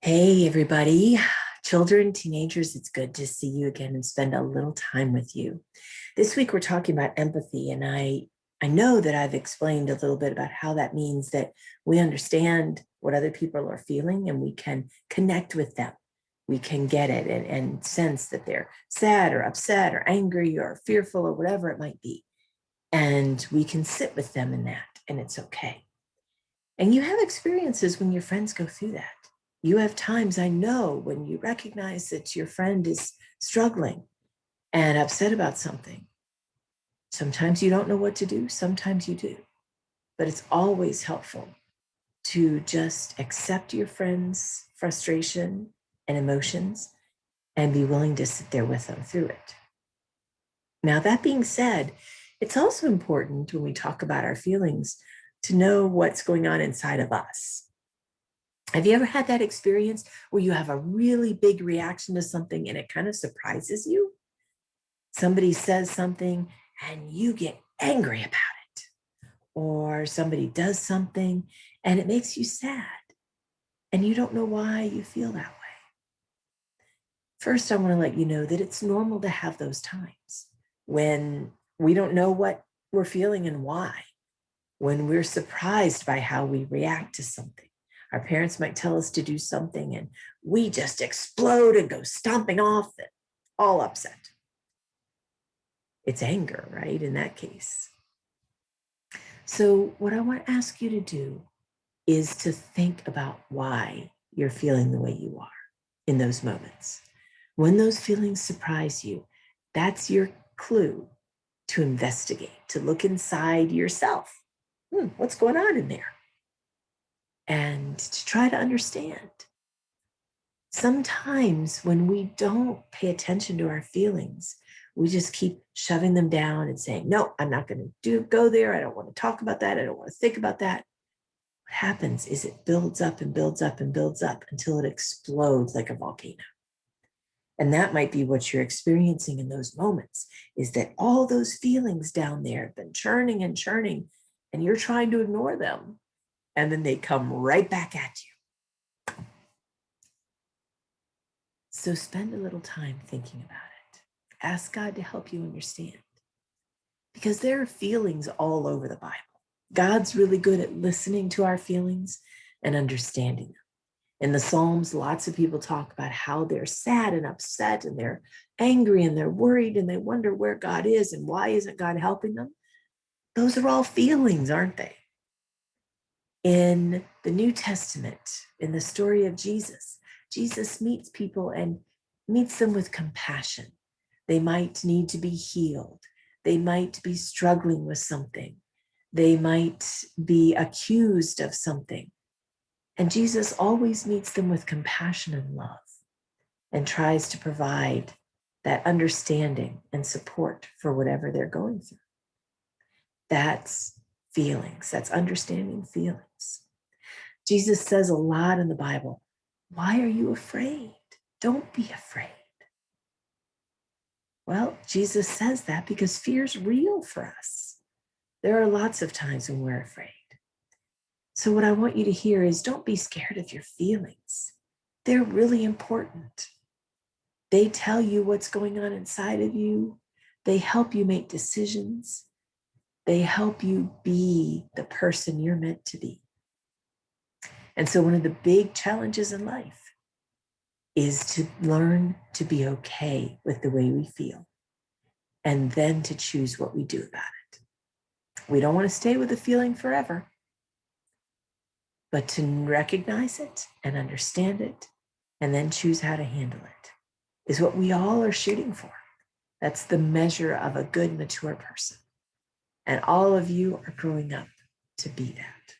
Hey, everybody. Children, teenagers, it's good to see you again and spend a little time with you. This week, we're talking about empathy, and I know that I've explained a little bit about how that means that we understand what other people are feeling and we can connect with them. We can get it and sense that they're sad or upset or angry or fearful or whatever it might be. And we can sit with them in that, and it's okay. And you have experiences when your friends go through that. You have times, I know, when you recognize that your friend is struggling and upset about something. Sometimes you don't know what to do, sometimes you do. But it's always helpful to just accept your friend's frustration and emotions and be willing to sit there with them through it. Now, that being said, it's also important when we talk about our feelings to know what's going on inside of us. Have you ever had that experience where you have a really big reaction to something and it kind of surprises you? Somebody says something and you get angry about it, or somebody does something and it makes you sad and you don't know why you feel that way. First, I want to let you know that it's normal to have those times when we don't know what we're feeling and why, when we're surprised by how we react to something. Our parents might tell us to do something and we just explode and go stomping off and all upset. It's anger, right? In that case. So what I want to ask you to do is to think about why you're feeling the way you are in those moments. When those feelings surprise you, that's your clue to investigate, to look inside yourself. What's going on in there? And to try to understand. Sometimes when we don't pay attention to our feelings, we just keep shoving them down and saying, no, I'm not going to go there. I don't want to talk about that. I don't want to think about that. What happens is it builds up and builds up and builds up until it explodes like a volcano. And that might be what you're experiencing in those moments, is that all those feelings down there have been churning and churning, and you're trying to ignore them. And then they come right back at you. So spend a little time thinking about it. Ask God to help you understand. Because there are feelings all over the Bible. God's really good at listening to our feelings and understanding them. In the Psalms, lots of people talk about how they're sad and upset and they're angry and they're worried and they wonder where God is and why isn't God helping them. Those are all feelings, aren't they? In the New Testament, in the story of Jesus, Jesus meets people and meets them with compassion. They might need to be healed. They might be struggling with something. They might be accused of something. And Jesus always meets them with compassion and love and tries to provide that understanding and support for whatever they're going through. That's feelings. That's understanding feelings. Jesus says a lot in the Bible, why are you afraid? Don't be afraid. Well, Jesus says that because fear is real for us. There are lots of times when we're afraid. So what I want you to hear is don't be scared of your feelings. They're really important. They tell you what's going on inside of you. They help you make decisions. They help you be the person you're meant to be. And so one of the big challenges in life is to learn to be okay with the way we feel and then to choose what we do about it. We don't want to stay with the feeling forever, but to recognize it and understand it and then choose how to handle it is what we all are shooting for. That's the measure of a good, mature person. And all of you are growing up to be that.